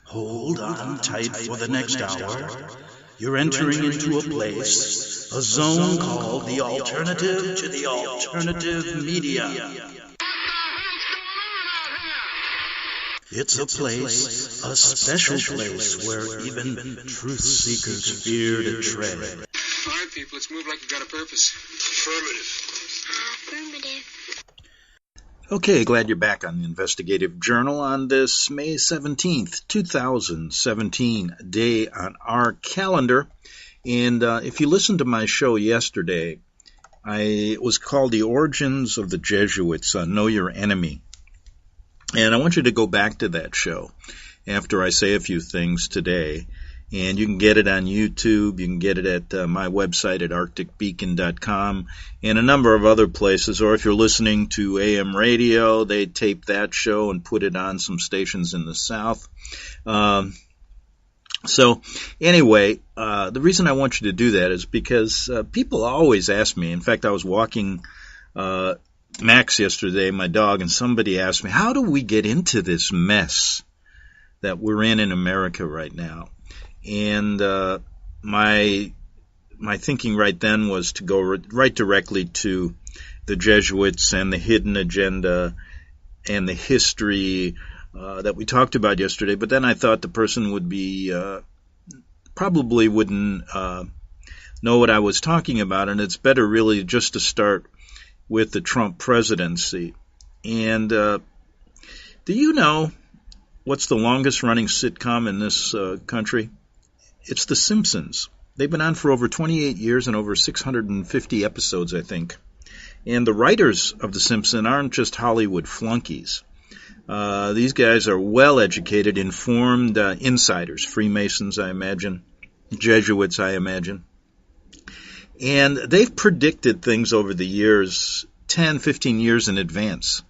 Hold on tight for the next hour. You're entering into a place, a zone called the alternative to the alternative media. It's a place, a special place where even truth seekers fear to tread. All right, people, let's move like we've got a purpose. Affirmative. Okay, glad you're back on the Investigative Journal on this May 17th, 2017 day on our calendar. And if you listened to my show yesterday, it was called The Origins of the Jesuits on Know Your Enemy. And I want you to go back to that show after I say a few things today. And you can get it on YouTube. You can get it at my website at arcticbeacon.com and a number of other places. Or if you're listening to AM radio, they tape that show and put it on some stations in the South. So anyway, the reason I want you to do that is because people always ask me. In fact, I was walking Max yesterday, my dog, and somebody asked me, how do we get into this mess that we're in America right now? And my thinking right then was to go right directly to the Jesuits and the hidden agenda and the history that we talked about yesterday. But then I thought the person would be probably wouldn't know what I was talking about, and it's better really just to start with the Trump presidency. And do you know what's the longest-running sitcom in this country? It's The Simpsons. They've been on for over 28 years and over 650 episodes, I think. And the writers of The Simpsons aren't just Hollywood flunkies. These guys are well-educated, informed insiders, Freemasons, I imagine, Jesuits, I imagine. And they've predicted things over the years, 10, 15 years in advance.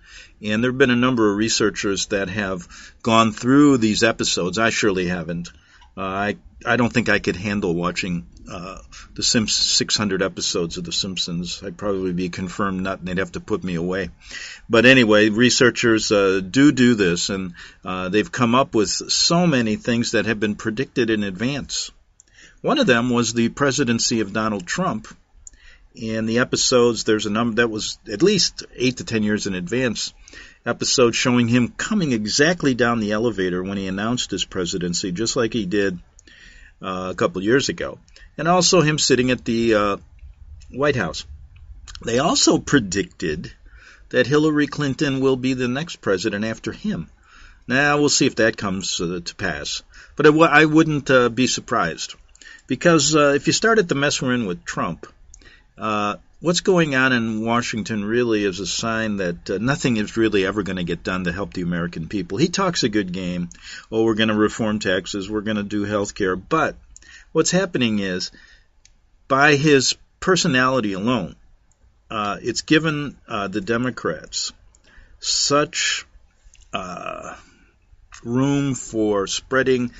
And there have been a number of researchers that have gone through these episodes. I surely haven't. I don't think I could handle watching the 600 episodes of The Simpsons. I'd probably be a confirmed nut, and they'd have to put me away. But anyway, researchers do this, and they've come up with so many things that have been predicted in advance. One of them was the presidency of Donald Trump. And the episodes, there's a number that was at least 8 to 10 years in advance, episodes showing him coming exactly down the elevator when he announced his presidency, just like he did a couple years ago. And also him sitting at the White House. They also predicted that Hillary Clinton will be the next president after him. Now, we'll see if that comes to pass. But I wouldn't be surprised. Because if you start at the mess we're in with Trump, what's going on in Washington really is a sign that nothing is really ever going to get done to help the American people. He talks a good game. Oh, we're going to reform taxes. We're going to do health care. But what's happening is, by his personality alone, it's given the Democrats such room for spreading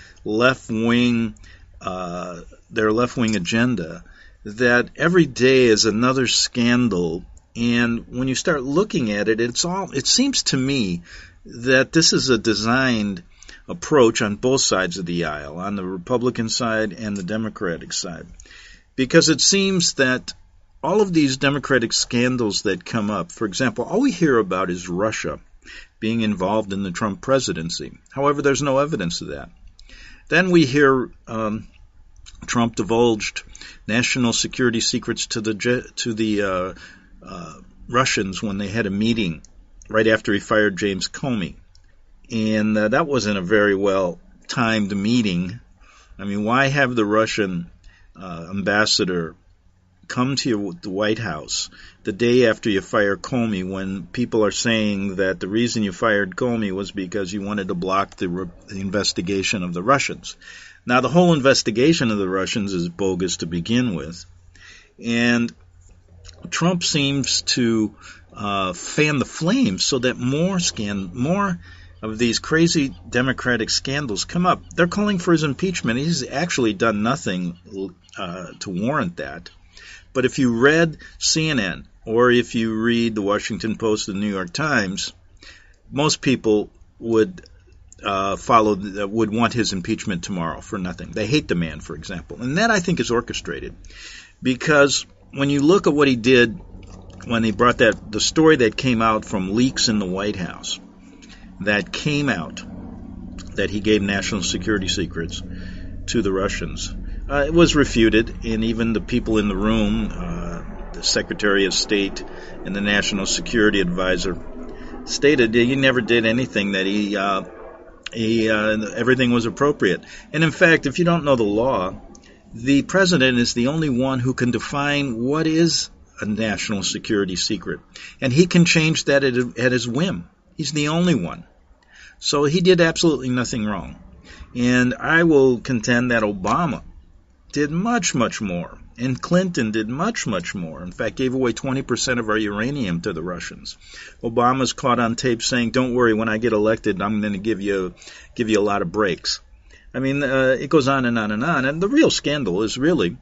their left-wing agenda, that every day is another scandal. And when you start looking at it, it seems to me that this is a designed approach on both sides of the aisle, on the Republican side and the Democratic side. Because it seems that all of these Democratic scandals that come up, for example, all we hear about is Russia being involved in the Trump presidency. However, there's no evidence of that. Then we hear Trump divulged national security secrets to the Russians when they had a meeting right after he fired James Comey. And that wasn't a very well-timed meeting. I mean, why have the Russian ambassador come to the White House the day after you fire Comey, when people are saying that the reason you fired Comey was because you wanted to block the investigation of the Russians? Now, the whole investigation of the Russians is bogus to begin with. And Trump seems to fan the flames so that more of these crazy Democratic scandals come up. They're calling for his impeachment. He's actually done nothing to warrant that. But if you read CNN or if you read the Washington Post and the New York Times, most people would would want his impeachment tomorrow for nothing. They hate the man, for example. And that, I think, is orchestrated. Because when you look at what he did when he brought the story that came out from leaks in the White House, that came out that he gave national security secrets to the Russians, it was refuted, and even the people in the room, the Secretary of State and the National Security Advisor, stated that he never did anything, that everything was appropriate. And in fact, if you don't know the law, the president is the only one who can define what is a national security secret. And he can change that at his whim. He's the only one. So he did absolutely nothing wrong. And I will contend that Obama did much, much more. And Clinton did much, much more. In fact, gave away 20% of our uranium to the Russians. Obama's caught on tape saying, "Don't worry, when I get elected, I'm going to give you a lot of breaks." I mean, it goes on and on and on. And the real scandal is really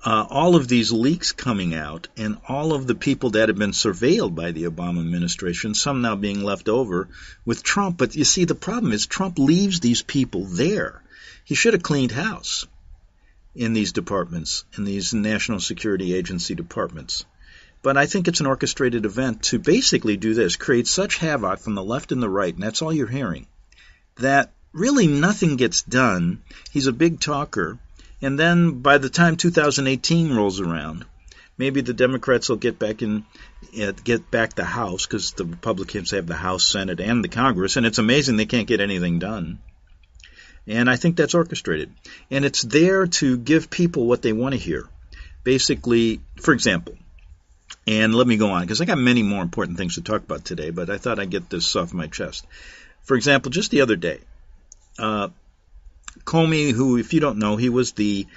all of these leaks coming out and all of the people that have been surveilled by the Obama administration, some now being left over with Trump. But you see, the problem is Trump leaves these people there. He should have cleaned house in these departments, in these National Security Agency departments. But I think it's an orchestrated event to basically do this, create such havoc from the left and the right, and that's all you're hearing, that really nothing gets done. He's a big talker, and then by the time 2018 rolls around, maybe the Democrats will get back the House, because the Republicans have the House, Senate, and the Congress, and it's amazing they can't get anything done. And I think that's orchestrated. And it's there to give people what they want to hear. Basically, for example, and let me go on, because I got many more important things to talk about today, but I thought I'd get this off my chest. For example, just the other day, Comey, who, if you don't know, he was the,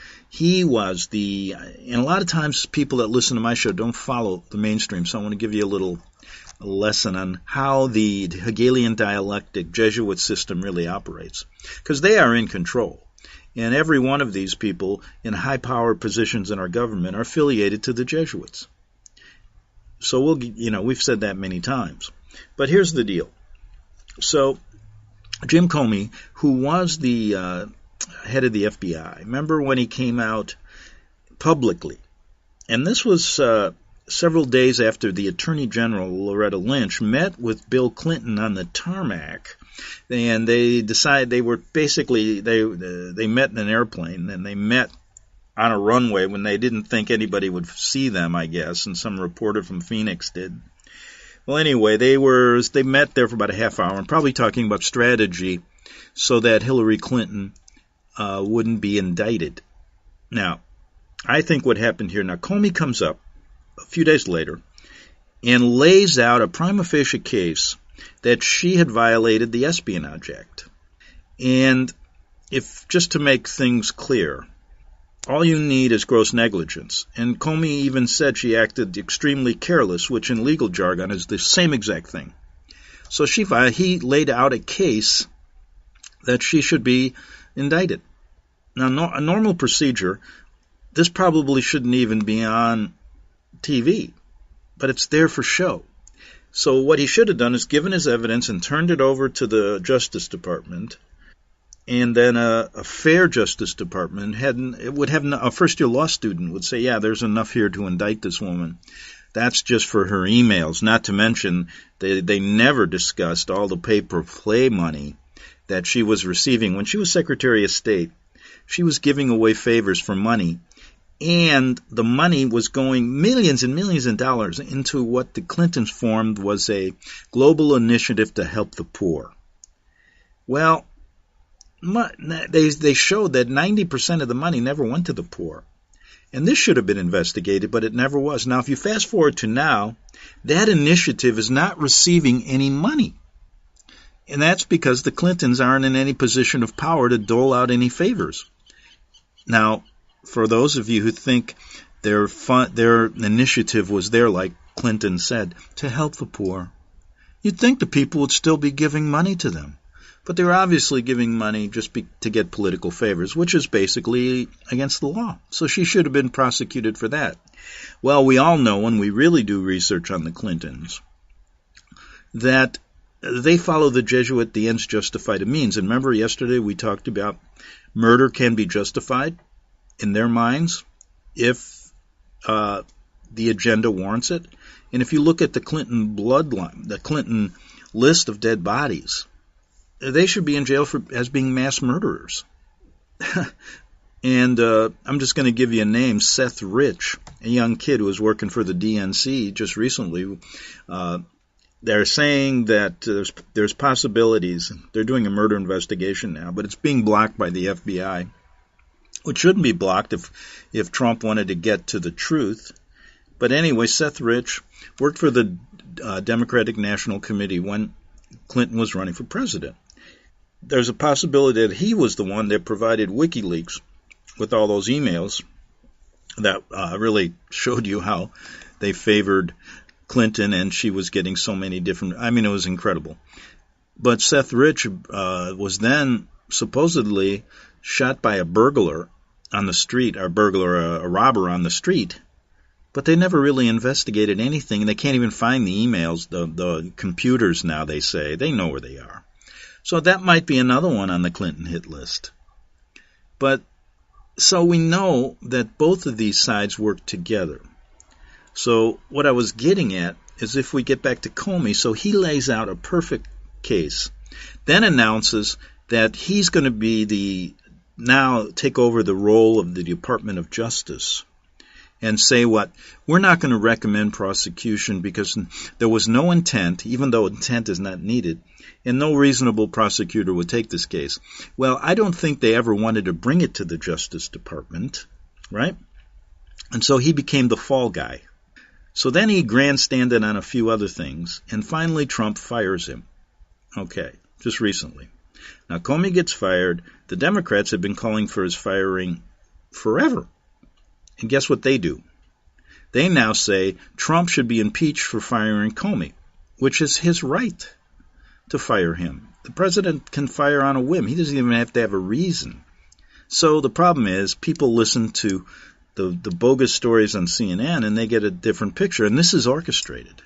and a lot of times people that listen to my show don't follow the mainstream, so I want to give you a lesson on how the Hegelian dialectic Jesuit system really operates, because they are in control. And every one of these people in high-power positions in our government are affiliated to the Jesuits. So we've said that many times. But here's the deal. So Jim Comey, who was the head of the FBI, remember when he came out publicly, and this was several days after the Attorney General, Loretta Lynch, met with Bill Clinton on the tarmac, and they decided they met in an airplane, and they met on a runway when they didn't think anybody would see them, I guess, and some reporter from Phoenix did. Well, anyway, they met there for about a half hour and probably talking about strategy so that Hillary Clinton wouldn't be indicted. Now, I think what happened here, now Comey comes up a few days later and lays out a prima facie case that she had violated the Espionage Act. And just to make things clear, all you need is gross negligence. And Comey even said she acted extremely careless, which in legal jargon is the same exact thing. So he laid out a case that she should be indicted. Now, a normal procedure, this probably shouldn't even be on TV, but it's there for show. So what he should have done is given his evidence and turned it over to the Justice Department, and then a fair Justice Department would have a first-year law student would say, yeah, there's enough here to indict this woman. That's just for her emails, not to mention they never discussed all the pay-per-play money that she was receiving. When she was Secretary of State, she was giving away favors for money, and the money was going millions and millions of dollars into what the Clintons formed was a global initiative to help the poor. Well, they showed that 90% of the money never went to the poor. And this should have been investigated, but it never was. Now, if you fast forward to now, that initiative is not receiving any money. And that's because the Clintons aren't in any position of power to dole out any favors. Now, for those of you who think their initiative was there, like Clinton said, to help the poor, you'd think the people would still be giving money to them. But they're obviously giving money just to get political favors, which is basically against the law. So she should have been prosecuted for that. Well, we all know when we really do research on the Clintons that they follow the Jesuit, the ends justify the means. And remember yesterday we talked about murder can be justified in their minds if the agenda warrants it. And if you look at the Clinton bloodline, the Clinton list of dead bodies, they should be in jail as being mass murderers. And I'm just going to give you a name, Seth Rich, a young kid who was working for the DNC just recently. They're saying that there's possibilities. They're doing a murder investigation now, but it's being blocked by the FBI, which shouldn't be blocked if Trump wanted to get to the truth. But anyway, Seth Rich worked for the Democratic National Committee when Clinton was running for president. There's a possibility that he was the one that provided WikiLeaks with all those emails that really showed you how they favored Clinton, and she was getting so many different... I mean, it was incredible. But Seth Rich was then supposedly shot by a burglar on the street, a robber on the street, but they never really investigated anything, and they can't even find the emails, the computers now, they say. They know where they are. So that might be another one on the Clinton hit list. But so we know that both of these sides work together. So what I was getting at is if we get back to Comey, so he lays out a perfect case, then announces that he's going to now take over the role of the Department of Justice and say we're not going to recommend prosecution because there was no intent, even though intent is not needed, and no reasonable prosecutor would take this case. Well, I don't think they ever wanted to bring it to the Justice Department, right? And so he became the fall guy. So then he grandstanded on a few other things, and finally Trump fires him. Okay, just recently. Now Comey gets fired. The Democrats have been calling for his firing forever. And guess what they do? They now say Trump should be impeached for firing Comey, which is his right to fire him. The president can fire on a whim. He doesn't even have to have a reason. So the problem is people listen to the bogus stories on CNN and they get a different picture. And this is orchestrated.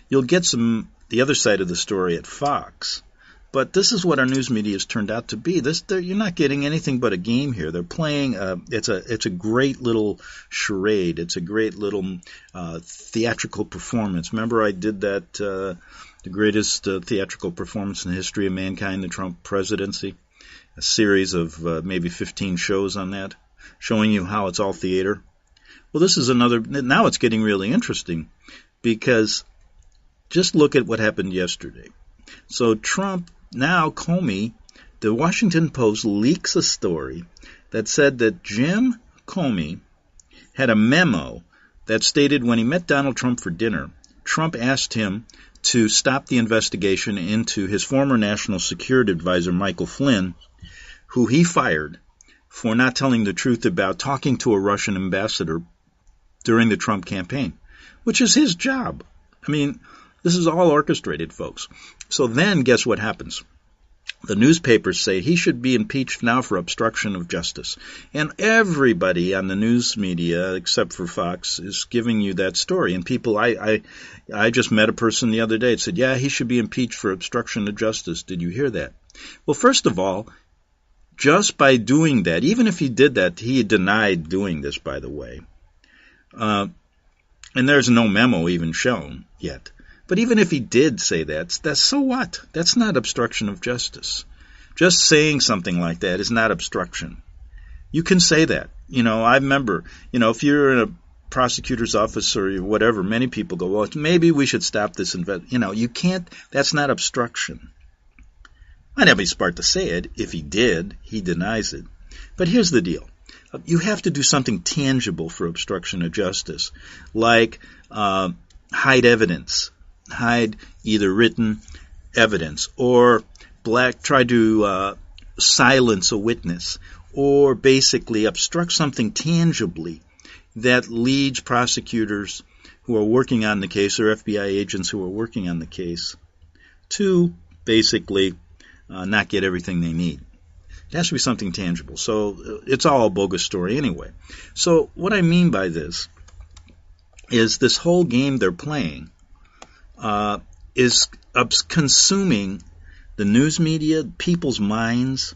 You'll get the other side of the story at Fox. But this is what our news media has turned out to be. You're not getting anything but a game here. They're playing. It's a great little charade. It's a great little theatrical performance. Remember, I did that the greatest theatrical performance in the history of mankind, the Trump presidency, a series of maybe 15 shows on that, showing you how it's all theater. Well, this is another. Now it's getting really interesting because just look at what happened yesterday. So Trump. Now Comey, the Washington Post leaks a story that said that Jim Comey had a memo that stated when he met Donald Trump for dinner, Trump asked him to stop the investigation into his former national security advisor, Michael Flynn, who he fired for not telling the truth about talking to a Russian ambassador during the Trump campaign, which is his job. I mean, this is all orchestrated, folks. So then guess what happens? The newspapers say he should be impeached now for obstruction of justice. And everybody on the news media, except for Fox, is giving you that story. And people, I just met a person the other day that said, yeah, he should be impeached for obstruction of justice. Did you hear that? Well, first of all, just by doing that, even if he did that, he denied doing this, by the way. And there's no memo even shown yet. But even if he did say that's so what? That's not obstruction of justice. Just saying something like that is not obstruction. You can say that. I remember, if you're in a prosecutor's office or whatever, many people go, well, maybe we should stop this. You can't, that's not obstruction. Might not be smart to say it. If he did, he denies it. But here's the deal. You have to do something tangible for obstruction of justice, like hide evidence. Hide either written evidence or try to silence a witness or basically obstruct something tangibly that leads prosecutors who are working on the case or FBI agents who are working on the case to basically not get everything they need. It has to be something tangible. So it's all a bogus story anyway. So what I mean by this is this whole game they're playing is consuming the news media, people's minds,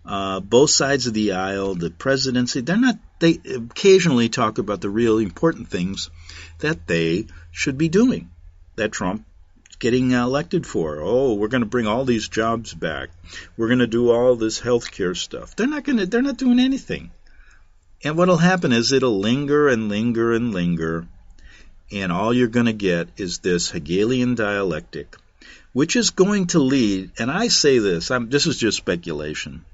both sides of the aisle, the presidency. They occasionally talk about the real important things that they should be doing, that Trump is getting elected for. Oh, we're going to bring all these jobs back. We're going to do all this health care stuff. They're not doing anything. And what'll happen is it'll linger and linger and linger, and all you're going to get is this Hegelian dialectic, which is going to lead, and I say this is just speculation,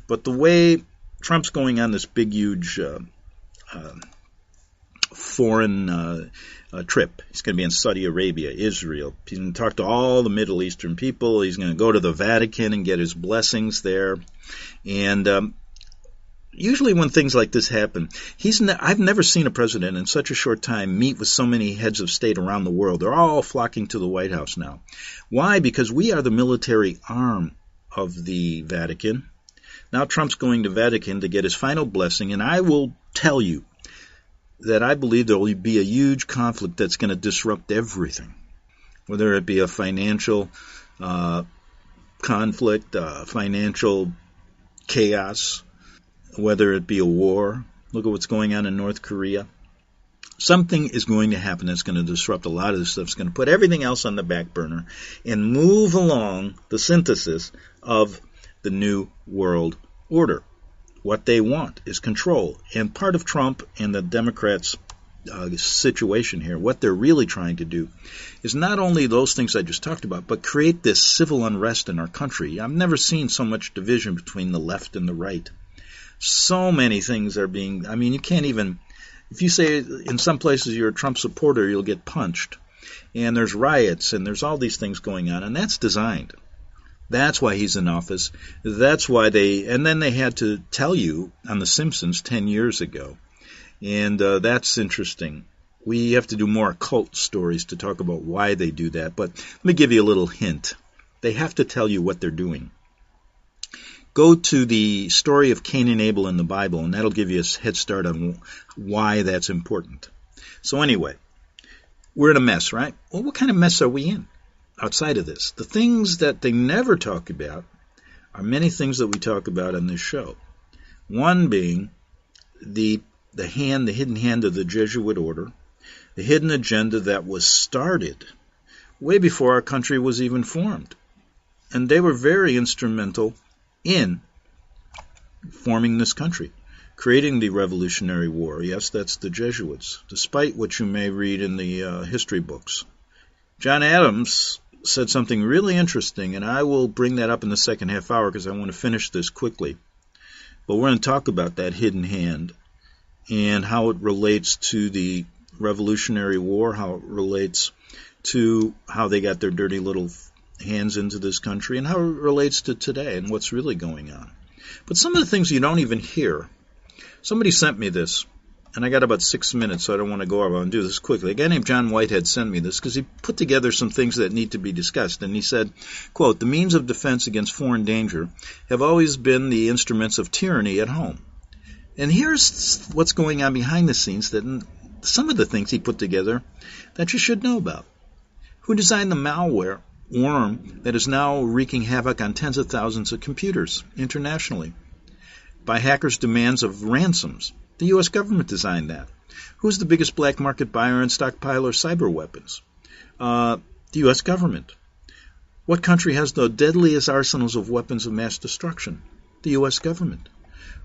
but the way Trump's going on this big, huge foreign trip, he's going to be in Saudi Arabia, Israel, he's going to talk to all the Middle Eastern people, he's going to go to the Vatican and get his blessings there, and usually when things like this happen, I've never seen a president in such a short time meet with so many heads of state around the world. They're all flocking to the White House now. Why? Because we are the military arm of the Vatican. Now Trump's going to Vatican to get his final blessing, and I will tell you that I believe there will be a huge conflict that's going to disrupt everything, whether it be a financial conflict, financial chaos, whether it be a war. Look at what's going on in North Korea. Something is going to happen that's going to disrupt a lot of this stuff. It's going to put everything else on the back burner and move along the synthesis of the New World Order. What they want is control. And part of Trump and the Democrats' situation here, what they're really trying to do is not only those things I just talked about, but create this civil unrest in our country. I've never seen so much division between the left and the right. So many things are being, you can't even, if you say in some places you're a Trump supporter, you'll get punched. And there's riots and there's all these things going on, and that's designed. That's why he's in office. That's why and then they had to tell you on The Simpsons 10 years ago. And that's interesting. We have to do more occult stories to talk about why they do that. But let me give you a little hint. They have to tell you what they're doing. Go to the story of Cain and Abel in the Bible, and that'll give you a head start on why that's important. So anyway, we're in a mess, right? Well, what kind of mess are we in outside of this? The things that they never talk about are many things that we talk about on this show. One being the hidden hand of the Jesuit order, the hidden agenda that was started way before our country was even formed. And they were very instrumental in forming this country, creating the Revolutionary War. Yes, that's the Jesuits, despite what you may read in the history books. John Adams said something really interesting, and I will bring that up in the second half hour because I want to finish this quickly. But we're going to talk about that hidden hand and how it relates to the Revolutionary War, how it relates to how they got their dirty little hands into this country, and how it relates to today and what's really going on. But some of the things you don't even hear. Somebody sent me this, and I got about 6 minutes, so I don't want to go over and do this quickly. A guy named John Whitehead sent me this because he put together some things that need to be discussed, and he said, quote, "The means of defense against foreign danger have always been the instruments of tyranny at home." And here's what's going on behind the scenes, that some of the things he put together that you should know about. Who designed the malware worm that is now wreaking havoc on tens of thousands of computers internationally by hackers' demands of ransoms? The U.S. government designed that. Who's the biggest black market buyer and stockpiler of cyber weapons? The U.S. government. What country has the deadliest arsenals of weapons of mass destruction? The U.S. government.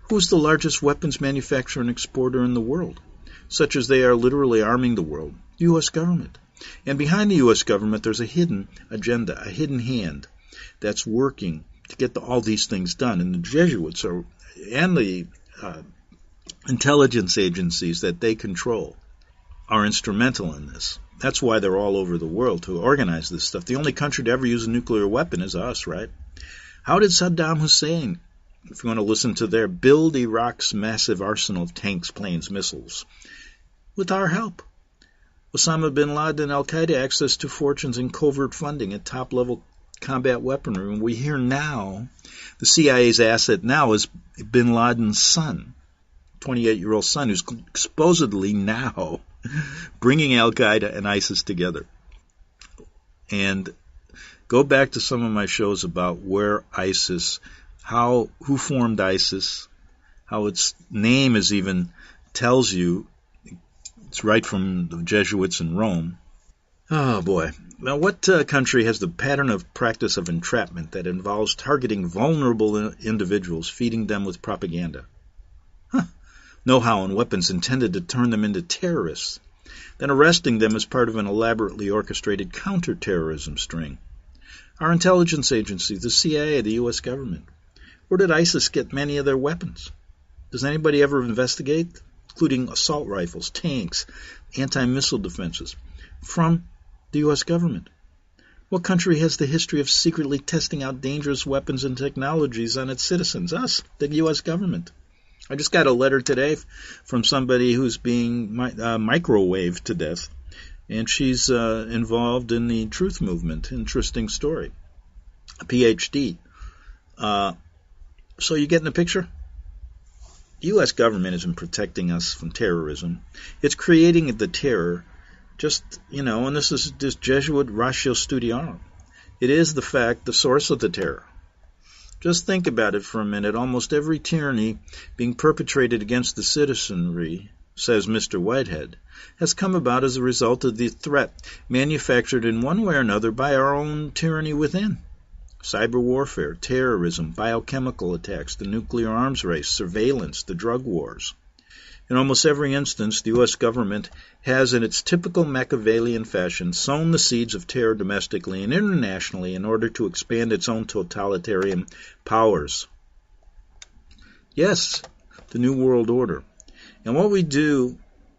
Who's the largest weapons manufacturer and exporter in the world, such as they are literally arming the world? The U.S. government. And behind the U.S. government, there's a hidden agenda, a hidden hand that's working to get all these things done. And the Jesuits and the intelligence agencies that they control are instrumental in this. That's why they're all over the world to organize this stuff. The only country to ever use a nuclear weapon is us, right? How did Saddam Hussein, if you want to listen to their, build Iraq's massive arsenal of tanks, planes, missiles? With our help. Osama bin Laden and Al-Qaeda access to fortunes and covert funding at top-level combat weaponry. And we hear now the CIA's asset now is bin Laden's son, 28-year-old son, who's supposedly now bringing Al-Qaeda and ISIS together. And Go back to some of my shows about where ISIS, who formed ISIS, how its name is even tells you it's right from the Jesuits in Rome. Oh boy. Now, what country has the pattern of practice of entrapment that involves targeting vulnerable individuals, feeding them with propaganda? Know-how and weapons intended to turn them into terrorists, then arresting them as part of an elaborately orchestrated counterterrorism string? Our intelligence agencies, the CIA, the U.S. government. Where did ISIS get many of their weapons? Does anybody ever investigate? Including assault rifles, tanks, anti-missile defenses. From the U.S. government. What country has the history of secretly testing out dangerous weapons and technologies on its citizens? Us, the U.S. government. I just got a letter today from somebody who's being microwaved to death, and she's involved in the truth movement. Interesting story. A PhD. So you getting the picture? The U.S. government isn't protecting us from terrorism. It's creating the terror. Just, and this is this Jesuit ratio studiorum. It is the source of the terror. Just think about it for a minute. Almost every tyranny being perpetrated against the citizenry, says Mr. Whitehead, has come about as a result of the threat manufactured in one way or another by our own tyranny within. Cyber warfare, terrorism, biochemical attacks, the nuclear arms race, surveillance, the drug wars. In almost every instance, the U.S. government has, in its typical Machiavellian fashion, sown the seeds of terror domestically and internationally in order to expand its own totalitarian powers. Yes, the New World Order. And what we do,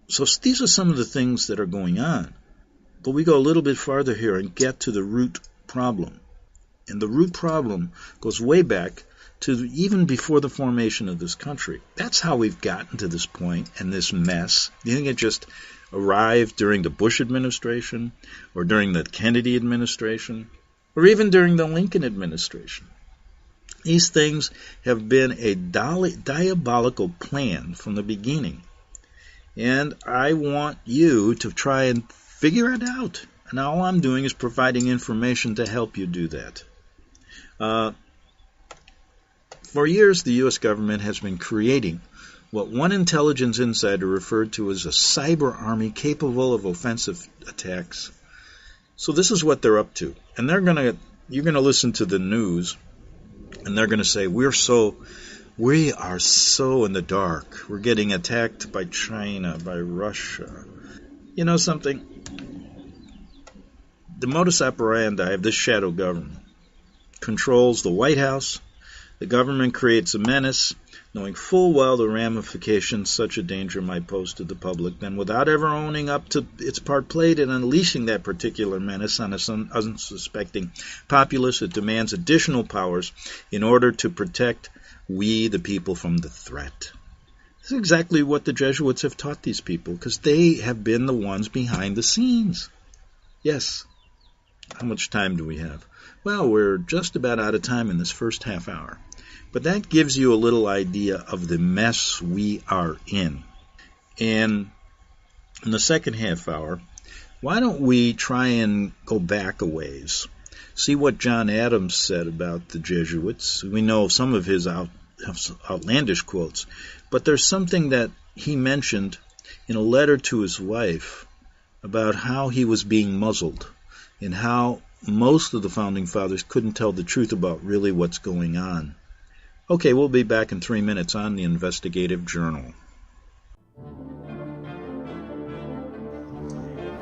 so these are some of the things that are going on. But we go a little bit farther here and get to the root problem. And the root problem goes way back to even before the formation of this country. That's how we've gotten to this point and this mess. You think it just arrived during the Bush administration or during the Kennedy administration or even during the Lincoln administration? These things have been a diabolical plan from the beginning. And I want you to try and figure it out. And all I'm doing is providing information to help you do that. For years, the U.S. government has been creating what one intelligence insider referred to as a cyber army capable of offensive attacks. So this is what they're up to. And you're going to listen to the news, and they're going to say, we are so in the dark. We're getting attacked by China, by Russia. You know something? The modus operandi of this shadow government controls the White House. The government creates a menace, knowing full well the ramifications such a danger might pose to the public, then without ever owning up to its part played in unleashing that particular menace on an unsuspecting populace, it demands additional powers in order to protect we, the people, from the threat. This is exactly what the Jesuits have taught these people, because they have been the ones behind the scenes. Yes. How much time do we have? Well, we're just about out of time in this first half hour. But that gives you a little idea of the mess we are in. And in the second half hour, why don't we try and go back a ways? See what John Adams said about the Jesuits. We know some of his outlandish quotes. But there's something that he mentioned in a letter to his wife about how he was being muzzled and how most of the Founding Fathers couldn't tell the truth about really what's going on. Okay, we'll be back in 3 minutes on the Investigative Journal.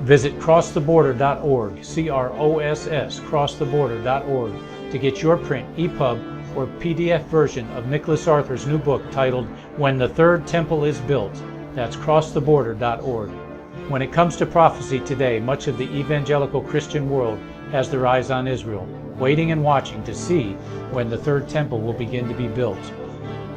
Visit crosstheborder.org, crosstheborder.org, to get your print, EPUB, or PDF version of Nicholas Arthur's new book titled When the Third Temple is Built. That's crosstheborder.org. When it comes to prophecy today, much of the evangelical Christian world has their eyes on Israel, waiting and watching to see when the third temple will begin to be built.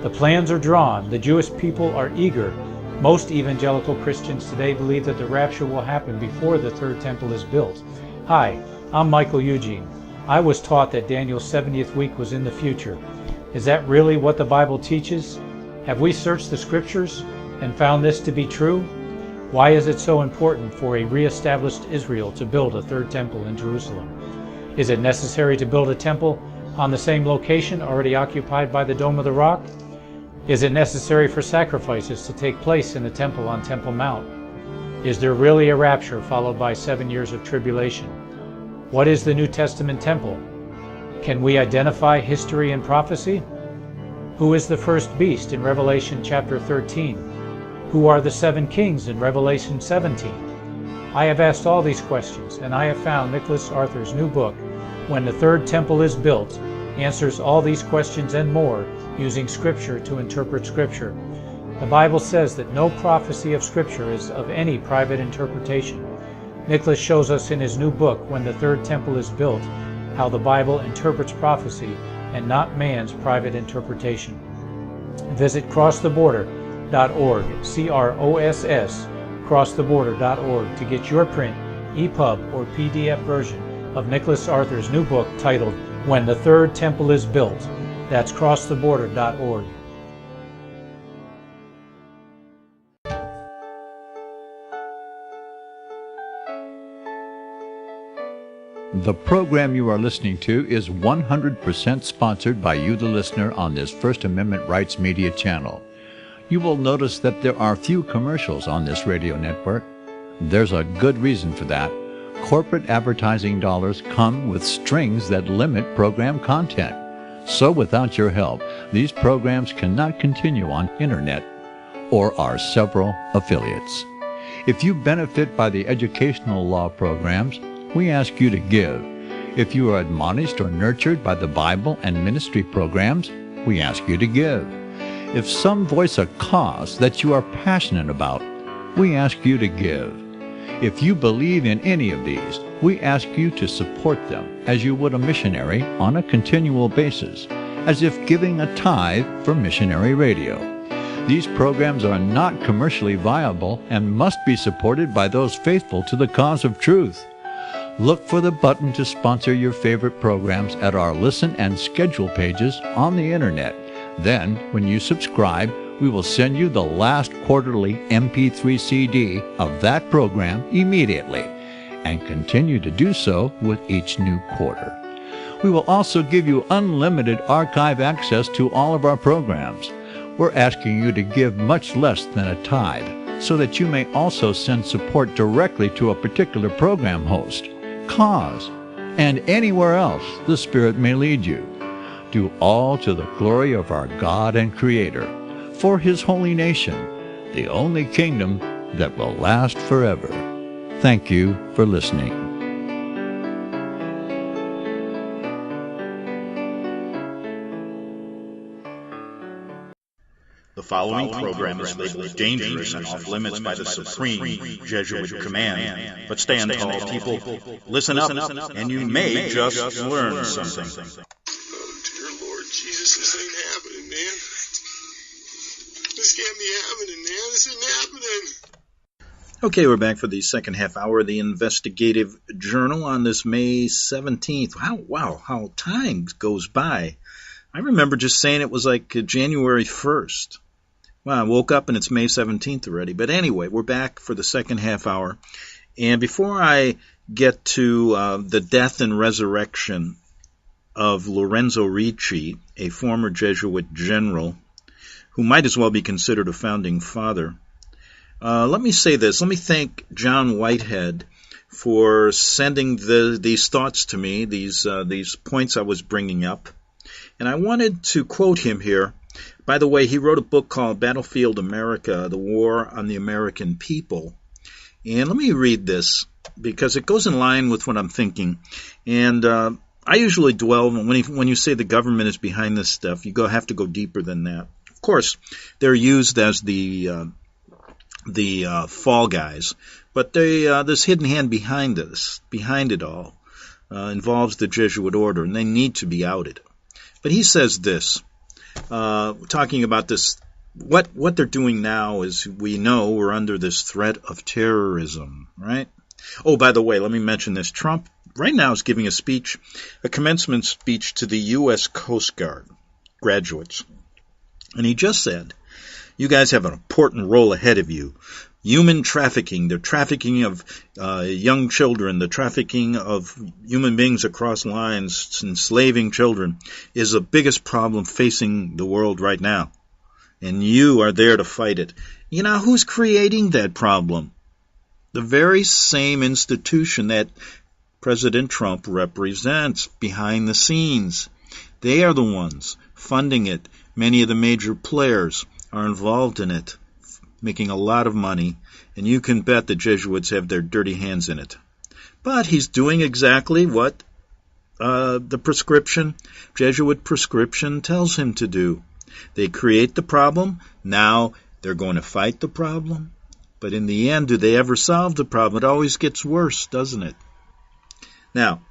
The plans are drawn, the Jewish people are eager. Most evangelical Christians today believe that the rapture will happen before the third temple is built. Hi, I'm Michael Eugene. I was taught that Daniel's 70th week was in the future. Is that really what the Bible teaches? Have we searched the scriptures and found this to be true? Why is it so important for a re-established Israel to build a third temple in Jerusalem? Is it necessary to build a temple on the same location already occupied by the Dome of the Rock? Is it necessary for sacrifices to take place in the temple on Temple Mount? Is there really a rapture followed by 7 years of tribulation? What is the New Testament temple? Can we identify history and prophecy? Who is the first beast in Revelation chapter 13? Who are the 7 kings in Revelation 17? I have asked all these questions, and I have found Nicholas Arthur's new book, When the Third Temple is Built, answers all these questions and more using Scripture to interpret Scripture. The Bible says that no prophecy of Scripture is of any private interpretation. Nicholas shows us in his new book, When the Third Temple is Built, how the Bible interprets prophecy and not man's private interpretation. Visit crosstheborder.org, C-R-O-S-S, crosstheborder.org, to get your print, EPUB, or PDF version of Nicholas Arthur's new book titled When the Third Temple is Built. That's crosstheborder.org. The program you are listening to is 100% sponsored by you, the listener, on this First Amendment Rights Media channel. You will notice that there are few commercials on this radio network. There's a good reason for that. Corporate advertising dollars come with strings that limit program content. So without your help, these programs cannot continue on internet or our several affiliates. If you benefit by the educational law programs, we ask you to give. If you are admonished or nurtured by the Bible and ministry programs, we ask you to give. If some voice a cause that you are passionate about, we ask you to give. If you believe in any of these, we ask you to support them as you would a missionary on a continual basis, as if giving a tithe for missionary radio. These programs are not commercially viable and must be supported by those faithful to the cause of truth. Look for the button to sponsor your favorite programs at our listen and schedule pages on the internet. Then, when you subscribe, we will send you the last quarterly MP3 CD of that program immediately, and continue to do so with each new quarter. We will also give you unlimited archive access to all of our programs. We're asking you to give much less than a tithe, so that you may also send support directly to a particular program host, cause, and anywhere else the Spirit may lead you. Do all to the glory of our God and Creator, for His holy nation, the only kingdom that will last forever. Thank you for listening. The following program is labeled dangerous and off limits by the supreme Jesuit command. But stand tall, people. Listen up, and you may just learn something. Oh, dear Lord Jesus, this ain't happening, man. This can't be happening, man. This isn't happening. Okay, we're back for the second half hour of the Investigative Journal on this May 17th. Wow, how time goes by. I remember just saying it was like January 1st. Well, I woke up and it's May 17th already. But anyway, we're back for the second half hour. And before I get to the death and resurrection of Lorenzo Ricci, a former Jesuit general, who might as well be considered a founding father, let me say this. Let me thank John Whitehead for sending these thoughts to me, these points I was bringing up. And I wanted to quote him here. By the way, he wrote a book called Battlefield America, The War on the American People. And let me read this, because it goes in line with what I'm thinking. And I usually dwell, when you say the government is behind this stuff, you have to go deeper than that. Of course, they're used as the fall guys. But this hidden hand behind it all, involves the Jesuit order, and they need to be outed. But he says this, talking about this, what they're doing now is, we know we're under this threat of terrorism, right? Oh, by the way, let me mention this. Trump right now is giving a commencement speech to the U.S. Coast Guard graduates. And he just said, you guys have an important role ahead of you. human trafficking, the trafficking of young children, the trafficking of human beings across lines, enslaving children, is the biggest problem facing the world right now. And you are there to fight it. You know, who's creating that problem? The very same institution that President Trump represents behind the scenes. They are the ones funding it. Many of the major players are involved in it, making a lot of money, and you can bet the Jesuits have their dirty hands in it. But he's doing exactly what the Jesuit prescription tells him to do. They create the problem. Now they're going to fight the problem. But in the end, do they ever solve the problem? It always gets worse, doesn't it? Now,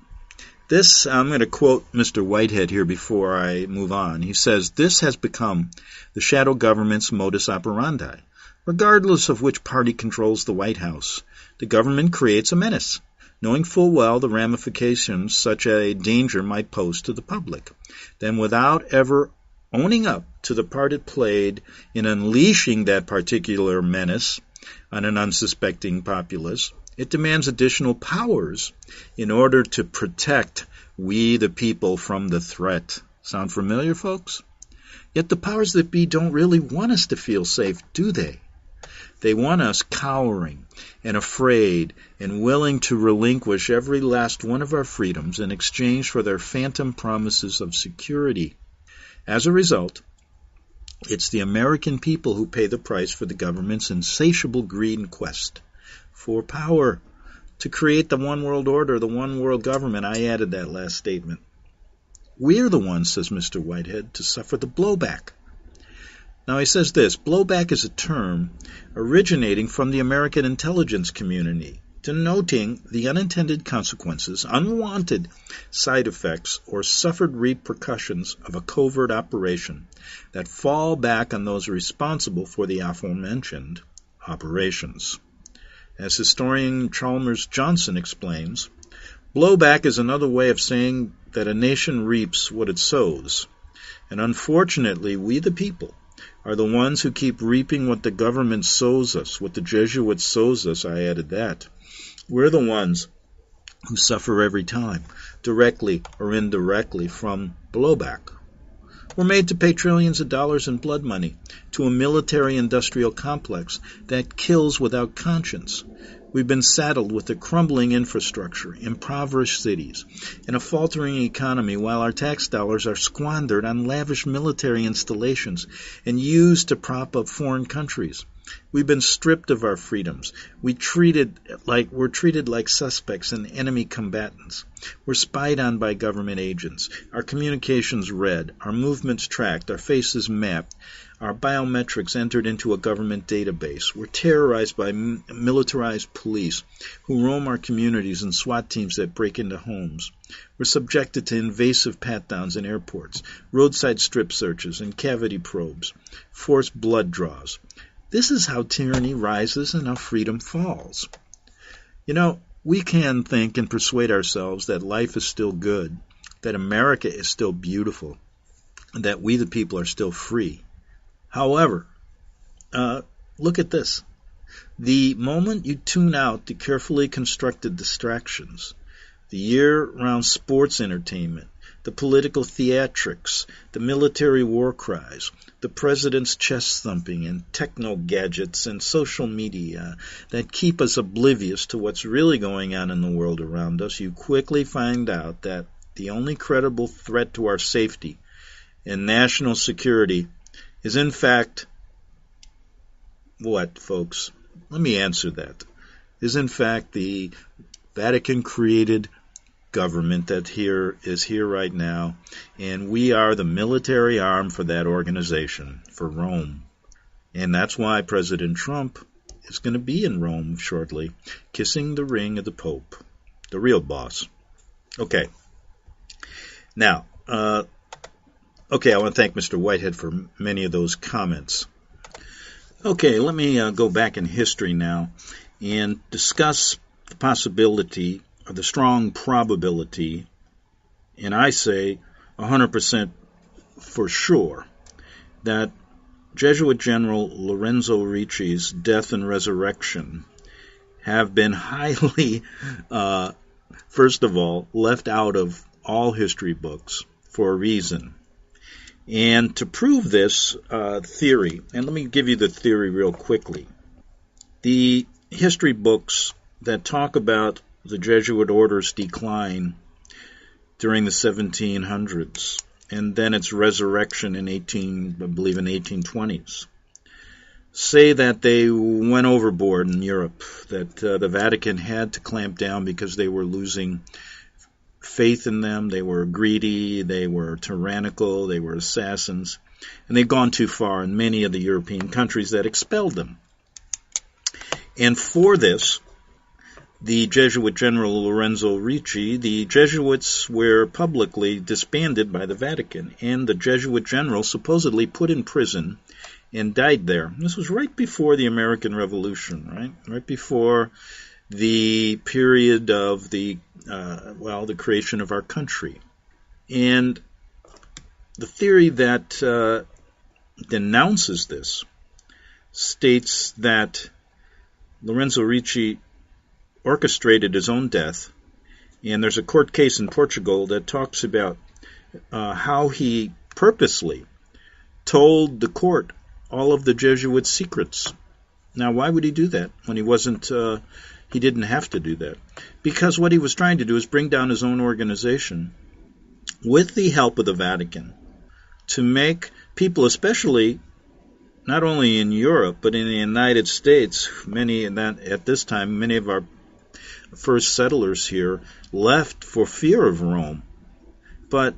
this, I'm going to quote Mr. Whitehead here before I move on. He says, "This has become the shadow government's modus operandi. Regardless of which party controls the White House, the government creates a menace, knowing full well the ramifications such a danger might pose to the public. Then without ever owning up to the part it played in unleashing that particular menace on an unsuspecting populace, it demands additional powers in order to protect we the people from the threat." Sound familiar, folks? Yet the powers that be don't really want us to feel safe, do they? They want us cowering and afraid and willing to relinquish every last one of our freedoms in exchange for their phantom promises of security. As a result, it's the American people who pay the price for the government's insatiable greed and quest for power to create the one world order, the one world government. I added that last statement. We're the ones, says Mr. Whitehead, to suffer the blowback. Now he says this, blowback is a term originating from the American intelligence community, denoting the unintended consequences, unwanted side effects, or suffered repercussions of a covert operation that fall back on those responsible for the aforementioned operations. As historian Chalmers Johnson explains, blowback is another way of saying that a nation reaps what it sows. And unfortunately, we the people are the ones who keep reaping what the government sows us, what the Jesuit sows us. I added that. We're the ones who suffer every time, directly or indirectly, from blowback. We're made to pay trillions of dollars in blood money to a military-industrial complex that kills without conscience. We've been saddled with a crumbling infrastructure, impoverished cities, and a faltering economy while our tax dollars are squandered on lavish military installations and used to prop up foreign countries. We've been stripped of our freedoms. We're treated like suspects and enemy combatants. We're spied on by government agents, our communications read, our movements tracked, our faces mapped, our biometrics entered into a government database. We're terrorized by militarized police who roam our communities and SWAT teams that break into homes. We're subjected to invasive pat-downs in airports, roadside strip searches, and cavity probes, forced blood draws. This is how tyranny rises and how freedom falls. You know, we can think and persuade ourselves that life is still good, that America is still beautiful, and that we the people are still free. However, look at this. The moment you tune out the carefully constructed distractions, the year-round sports entertainment, the political theatrics, the military war cries, the president's chest thumping and techno-gadgets and social media that keep us oblivious to what's really going on in the world around us, you quickly find out that the only credible threat to our safety and national security is in fact what, folks? Let me answer that. Is in fact the Vatican-created government that is here right now, and we are the military arm for that organization, for Rome. And that's why President Trump is going to be in Rome shortly, kissing the ring of the Pope, the real boss. Okay. Now, I want to thank Mr. Whitehead for many of those comments. Okay, let me go back in history now and discuss the possibility or the strong probability, and I say 100% for sure, that Jesuit General Lorenzo Ricci's death and resurrection have been highly, first of all, left out of all history books for a reason. And to prove this theory, and let me give you the theory real quickly. The history books that talk about the Jesuit order's decline during the 1700s, and then its resurrection in 1820s, say that they went overboard in Europe, that the Vatican had to clamp down because they were losing faith in them, they were greedy, they were tyrannical, they were assassins, and they'd gone too far in many of the European countries that expelled them. And for this, the Jesuit General Lorenzo Ricci, the Jesuits were publicly disbanded by the Vatican, and the Jesuit General supposedly put in prison and died there. This was right before the American Revolution, right before the period of the creation of our country. And the theory that denounces this states that Lorenzo Ricci orchestrated his own death, and there's a court case in Portugal that talks about how he purposely told the court all of the Jesuit secrets. Now, why would he do that when he didn't have to do that? Because what he was trying to do is bring down his own organization with the help of the Vatican to make people, especially not only in Europe, but in the United States, at this time, many of our first settlers here left for fear of Rome. But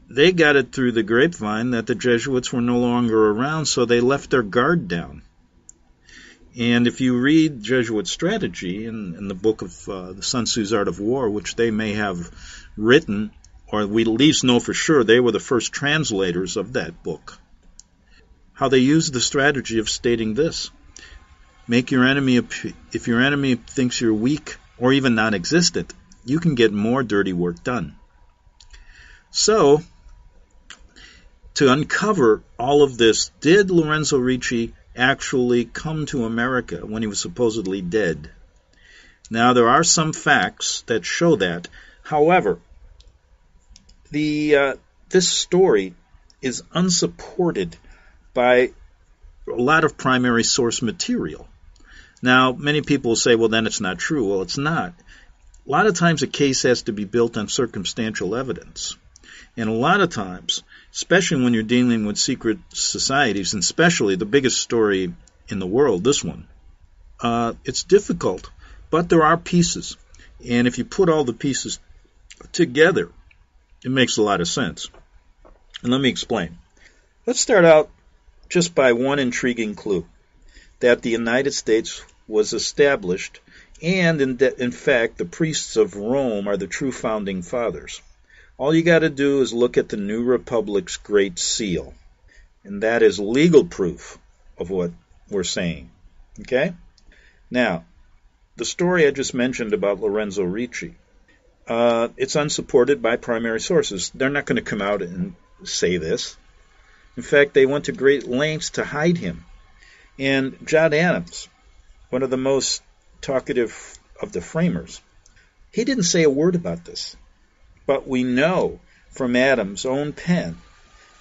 they got it through the grapevine that the Jesuits were no longer around, so they left their guard down. And if you read Jesuit strategy in the book of the Sun Tzu's Art of War, which they may have written, or we at least know for sure they were the first translators of that book, how they used the strategy of stating this: make your enemy, if your enemy thinks you're weak or even non-existent, you can get more dirty work done. So, to uncover all of this, did Lorenzo Ricci actually come to America when he was supposedly dead? Now, there are some facts that show that. However, this story is unsupported by a lot of primary source material. Now, many people will say, well, then it's not true. Well, it's not. A lot of times a case has to be built on circumstantial evidence. And a lot of times, especially when you're dealing with secret societies, and especially the biggest story in the world, this one, it's difficult. But there are pieces. And if you put all the pieces together, it makes a lot of sense. And let me explain. Let's start out just by one intriguing clue, that the United States was established, and in fact, the priests of Rome are the true founding fathers. All you got to do is look at the New Republic's Great Seal, and that is legal proof of what we're saying. Okay? Now, the story I just mentioned about Lorenzo Ricci, it's unsupported by primary sources. They're not going to come out and say this. In fact, they went to great lengths to hide him. And John Adams, one of the most talkative of the framers, he didn't say a word about this. But we know from Adams' own pen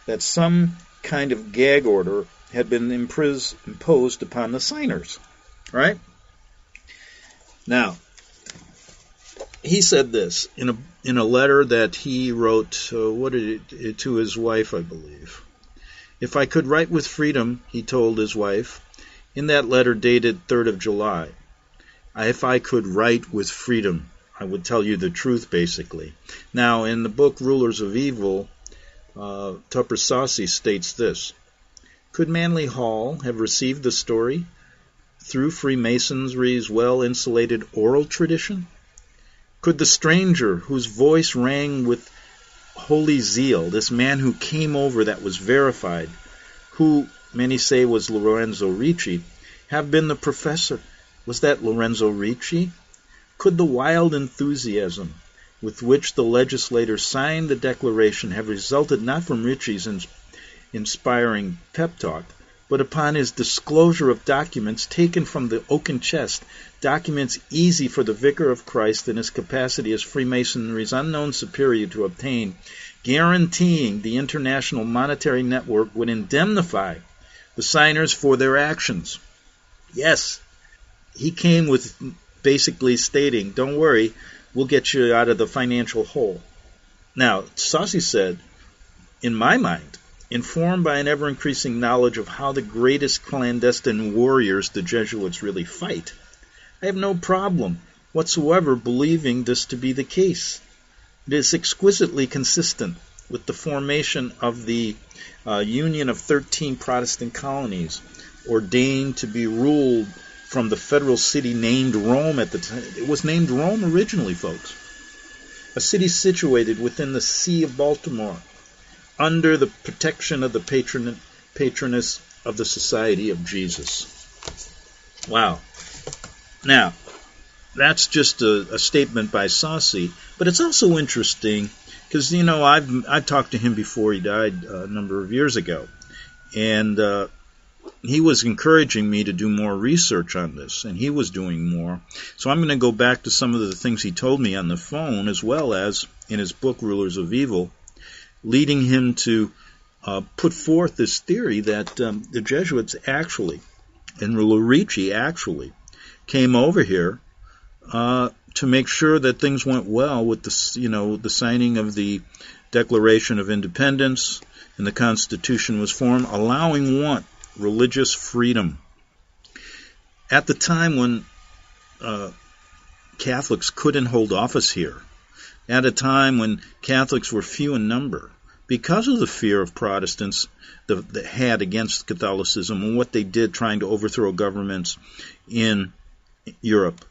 that some kind of gag order had been imposed upon the signers. Right? Now, he said this in a letter that he wrote to his wife, I believe. If I could write with freedom, he told his wife, in that letter dated 3rd of July, if I could write with freedom, I would tell you the truth, basically. Now, in the book Rulers of Evil, Tupper Saucy states this: could Manly Hall have received the story through Freemasonry's well-insulated oral tradition? Could the stranger whose voice rang with holy zeal, this man who came over that was verified, who many say was Lorenzo Ricci, have been the professor? Was that Lorenzo Ricci? Could the wild enthusiasm with which the legislators signed the declaration have resulted not from Ricci's inspiring pep talk, but upon his disclosure of documents taken from the oaken chest, documents easy for the vicar of Christ in his capacity as Freemasonry's unknown superior to obtain, guaranteeing the international monetary network would indemnify the signers for their actions. Yes, he came with basically stating, don't worry, we'll get you out of the financial hole. Now, Saucy said, in my mind, informed by an ever-increasing knowledge of how the greatest clandestine warriors the Jesuits really fight, I have no problem whatsoever believing this to be the case. It is exquisitely consistent with the formation of the Union of 13 Protestant colonies, ordained to be ruled from the federal city named Rome at the time. It was named Rome originally, folks. A city situated within the Sea of Baltimore, under the protection of the patroness of the Society of Jesus. Wow. Now, that's just a statement by Saucy, but it's also interesting because, you know, I've talked to him before he died a number of years ago, and he was encouraging me to do more research on this, and he was doing more. So I'm going to go back to some of the things he told me on the phone, as well as in his book, Rulers of Evil, leading him to put forth this theory that the Jesuits actually, and Ricci actually, came over here to make sure that things went well with the signing of the Declaration of Independence, and the Constitution was formed, allowing what? Religious freedom. At the time when Catholics couldn't hold office here, at a time when Catholics were few in number, because of the fear of Protestants that had against Catholicism and what they did trying to overthrow governments in Europe.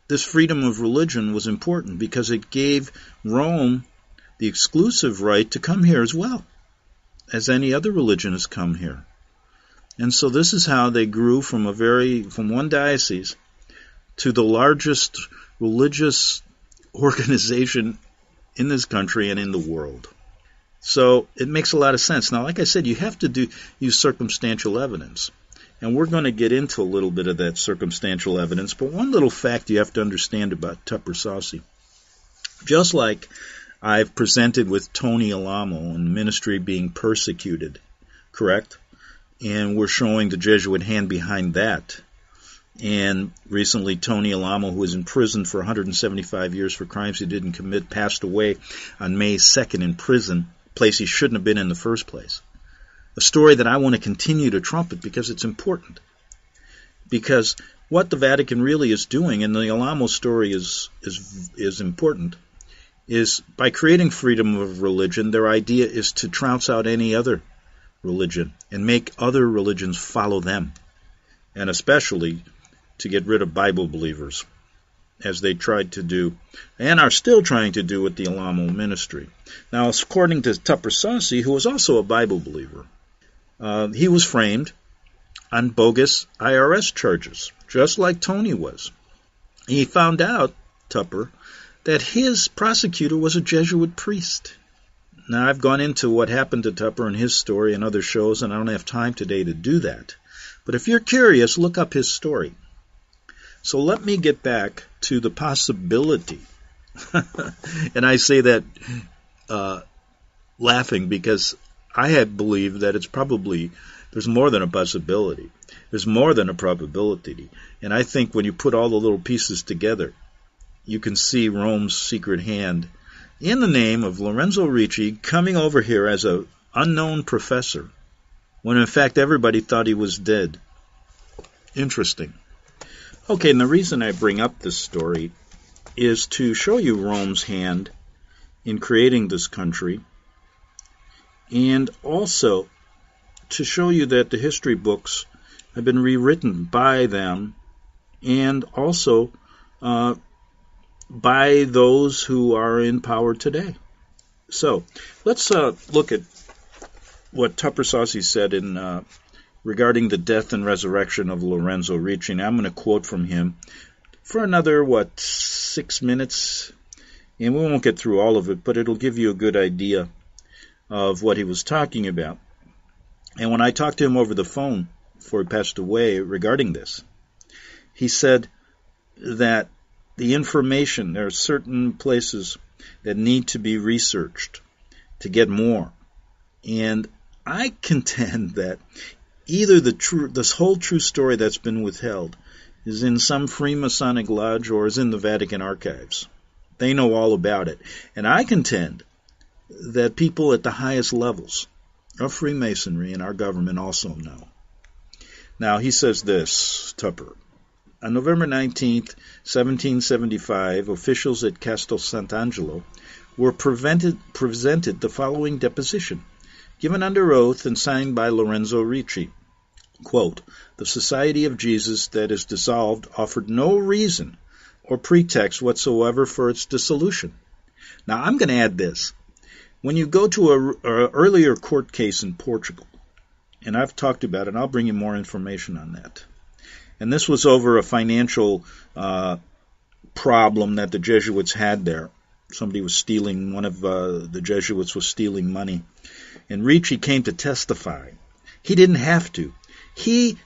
This freedom of religion was important because it gave Rome the exclusive right to come here as well, as any other religion has come here. And so this is how they grew from one diocese to the largest religious organization in this country and in the world. So it makes a lot of sense. Now, like I said, you have to use circumstantial evidence. And we're going to get into a little bit of that circumstantial evidence. But one little fact you have to understand about Tupper Saucy. Just like I've presented with Tony Alamo and ministry being persecuted, correct? And we're showing the Jesuit hand behind that. And recently, Tony Alamo, who was in prison for 175 years for crimes he didn't commit, passed away on May 2nd in prison, place he shouldn't have been in the first place. A story that I want to continue to trumpet because it's important. Because what the Vatican really is doing, and the Alamo story is important, is by creating freedom of religion, their idea is to trounce out any other religion and make other religions follow them, and especially to get rid of Bible believers, as they tried to do and are still trying to do with the Alamo ministry. Now, according to Tupper Saucy, who was also a Bible believer, he was framed on bogus IRS charges, just like Tony was. He found out, Tupper, that his prosecutor was a Jesuit priest. Now, I've gone into what happened to Tupper and his story in other shows, and I don't have time today to do that. But if you're curious, look up his story. So let me get back to the possibility. And I say that laughing because I had believed that it's probably, there's more than a possibility. There's more than a probability. And I think when you put all the little pieces together, you can see Rome's secret hand in the name of Lorenzo Ricci coming over here as an unknown professor, when in fact everybody thought he was dead. Interesting. Okay, and the reason I bring up this story is to show you Rome's hand in creating this country, and also to show you that the history books have been rewritten by them, and also by those who are in power today. So let's look at what Tupper Saucy said in regarding the death and resurrection of Lorenzo Ricci. Now, I'm going to quote from him for another, 6 minutes, and we won't get through all of it, but it'll give you a good idea of what he was talking about. And when I talked to him over the phone before he passed away regarding this, he said that the information, there are certain places that need to be researched to get more. And I contend that either this whole true story that's been withheld is in some Freemasonic lodge or is in the Vatican archives. They know all about it. And I contend that people at the highest levels of Freemasonry in our government also know. Now, he says this, Tupper. On November 19th, 1775, officials at Castel Sant'Angelo were presented the following deposition, given under oath and signed by Lorenzo Ricci. Quote, "The Society of Jesus that is dissolved offered no reason or pretext whatsoever for its dissolution." Now, I'm going to add this. When you go to an earlier court case in Portugal, and I've talked about it, and I'll bring you more information on that. And this was over a financial problem that the Jesuits had there. Somebody was stealing, one of the Jesuits was stealing money. And Ricci came to testify. He didn't have to. He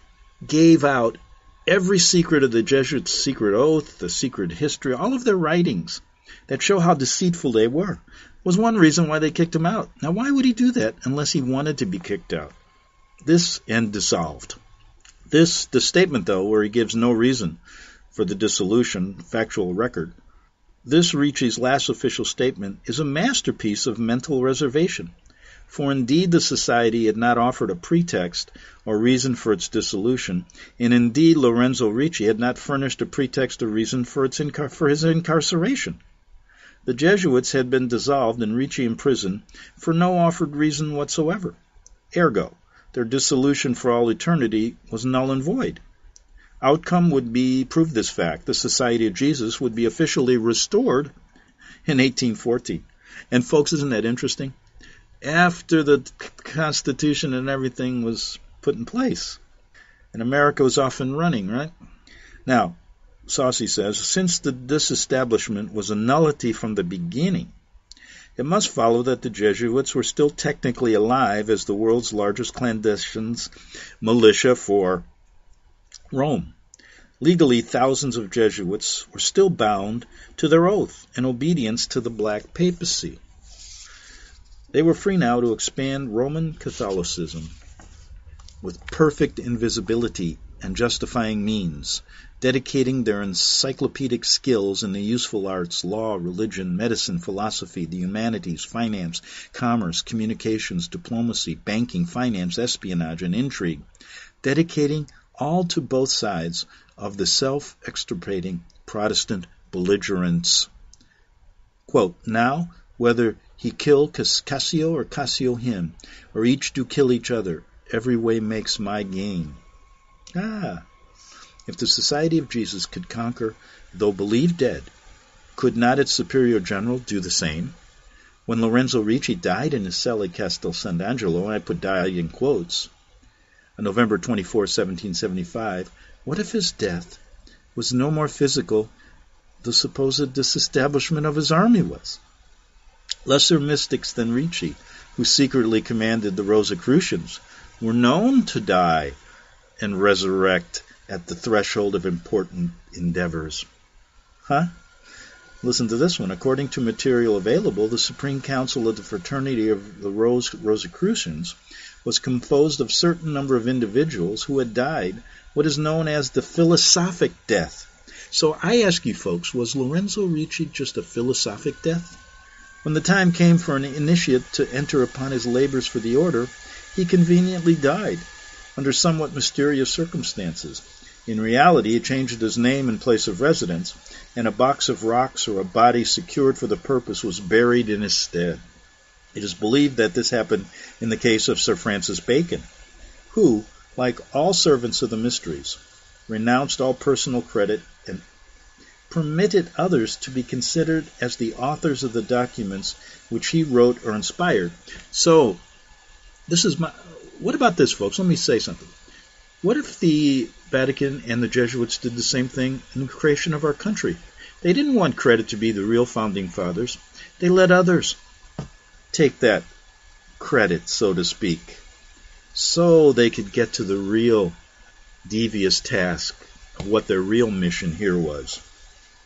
gave out every secret of the Jesuits' secret oath, the secret history, all of their writings that show how deceitful they were. Was one reason why they kicked him out. Now, why would he do that unless he wanted to be kicked out? This and dissolved. The statement, though, where he gives no reason for the dissolution, factual record, this Ricci's last official statement is a masterpiece of mental reservation. For indeed the society had not offered a pretext or reason for its dissolution, and indeed Lorenzo Ricci had not furnished a pretext or reason for his incarceration. The Jesuits had been dissolved and Ricci imprisoned for no offered reason whatsoever. Ergo, their dissolution for all eternity was null and void. Outcome would prove this fact. The Society of Jesus would be officially restored in 1814. And folks, isn't that interesting? After the Constitution and everything was put in place. And America was off and running, right? Now, Saucy says, since the disestablishment was a nullity from the beginning, it must follow that the Jesuits were still technically alive as the world's largest clandestine militia for Rome. Legally, thousands of Jesuits were still bound to their oath in obedience to the Black Papacy. They were free now to expand Roman Catholicism with perfect invisibility and justifying means, dedicating their encyclopedic skills in the useful arts, law, religion, medicine, philosophy, the humanities, finance, commerce, communications, diplomacy, banking, finance, espionage, and intrigue, dedicating all to both sides of the self-extirpating Protestant belligerents. Quote, "Now, whether he kill Cassio or Cassio him, or each do kill each other, every way makes my gain." If the Society of Jesus could conquer, though believed dead, could not its superior general do the same? When Lorenzo Ricci died in his cell at Castel Sant'Angelo, and I put died in quotes, on November 24, 1775, what if his death was no more physical the supposed disestablishment of his army was? Lesser mystics than Ricci, who secretly commanded the Rosicrucians, were known to die and resurrect at the threshold of important endeavors. Listen to this one. According to material available, the Supreme Council of the Fraternity of the Rosicrucians was composed of a certain number of individuals who had died what is known as the philosophic death. So I ask you folks, was Lorenzo Ricci just a philosophic death? When the time came for an initiate to enter upon his labors for the order, he conveniently died under somewhat mysterious circumstances. In reality, he changed his name and place of residence, and a box of rocks or a body secured for the purpose was buried in his stead. It is believed that this happened in the case of Sir Francis Bacon, who, like all servants of the mysteries, renounced all personal credit and permitted others to be considered as the authors of the documents which he wrote or inspired. So, what about this, folks? Let me say something. What if the Vatican and the Jesuits did the same thing in the creation of our country? They didn't want credit to be the real founding fathers. They let others take that credit, so to speak. so they could get to the real devious task of what their real mission here was.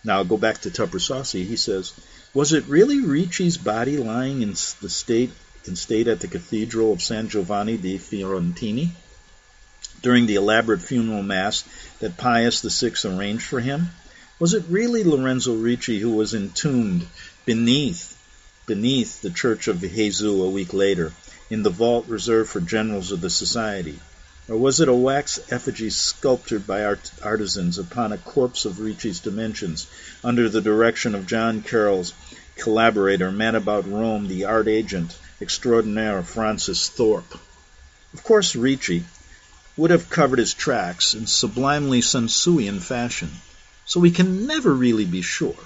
Now I'll go back to Tupper Saucy. He says, was it really Ricci's body lying in state at the Cathedral of San Giovanni dei Fiorentini during the elaborate funeral mass that Pius VI arranged for him? Was it really Lorenzo Ricci who was entombed beneath the Church of Jesus a week later, in the vault reserved for generals of the society? Or was it a wax effigy sculptured by artisans upon a corpse of Ricci's dimensions, under the direction of John Carroll's collaborator, man about Rome, the art agent extraordinaire Francis Thorpe? Of course, Ricci would have covered his tracks in sublimely Sansuian fashion, so we can never really be sure.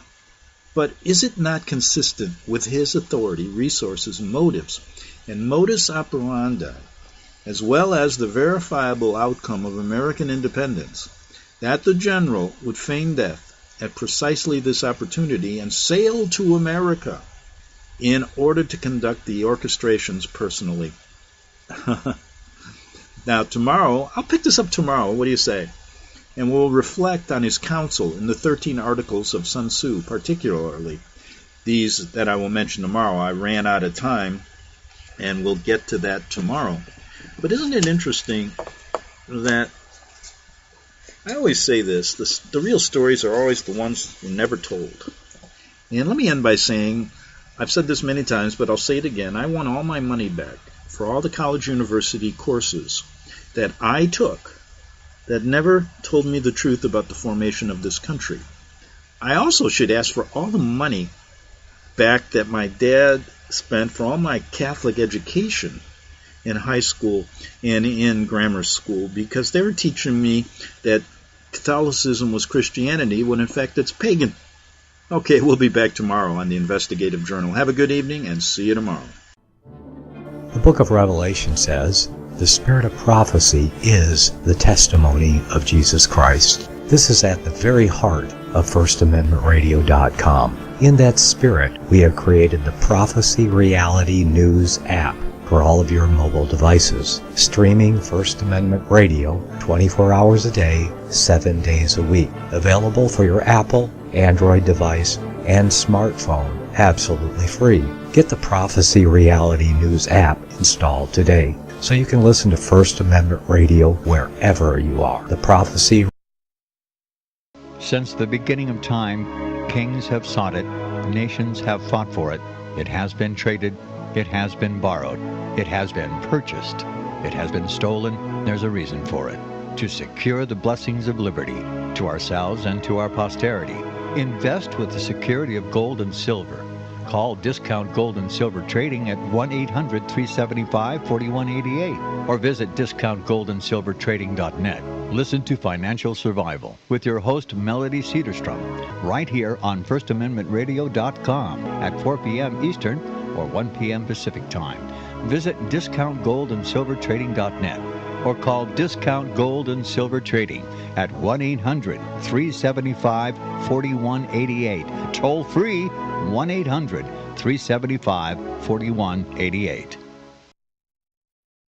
But is it not consistent with his authority, resources, motives, and modus operandi, as well as the verifiable outcome of American independence, that the general would feign death at precisely this opportunity and sail to America in order to conduct the orchestrations personally? Now, tomorrow, I'll pick this up tomorrow, what do you say? And we'll reflect on his counsel in the 13 articles of Sun Tzu, particularly these that I will mention tomorrow. I ran out of time, and we'll get to that tomorrow. But isn't it interesting that I always say this, the real stories are always the ones you're never told. And let me end by saying, I've said this many times, but I'll say it again, I want all my money back for all the college university courses that I took that never told me the truth about the formation of this country. I also should ask for all the money back that my dad spent for all my Catholic education in high school and in grammar school, because they were teaching me that Catholicism was Christianity when in fact it's pagan. Okay, we'll be back tomorrow on the Investigative Journal. Have a good evening and see you tomorrow. The book of Revelation says, the spirit of prophecy is the testimony of Jesus Christ. This is at the very heart of FirstAmendmentRadio.com. In that spirit, we have created the Prophecy Reality News app for all of your mobile devices, streaming First Amendment Radio 24 hours a day, 7 days a week. Available for your Apple, Android device, and smartphone, absolutely free. Get the Prophecy Reality News app installed today, so you can listen to First Amendment Radio wherever you are. The Prophecy. Since the beginning of time, kings have sought it, nations have fought for it. It has been traded, it has been borrowed, it has been purchased, it has been stolen. There's a reason for it. To secure the blessings of liberty to ourselves and to our posterity. Invest with the security of gold and silver. Call Discount Gold and Silver Trading at 1-800-375-4188 or visit discountgoldandsilvertrading.net. Listen to Financial Survival with your host Melody Cedarstrom right here on FirstAmendmentRadio.com at 4 p.m. Eastern or 1 p.m. Pacific Time. Visit discountgoldandsilvertrading.net or call Discount Gold and Silver Trading at 1-800-375-4188. Toll free 1-800-375-4188.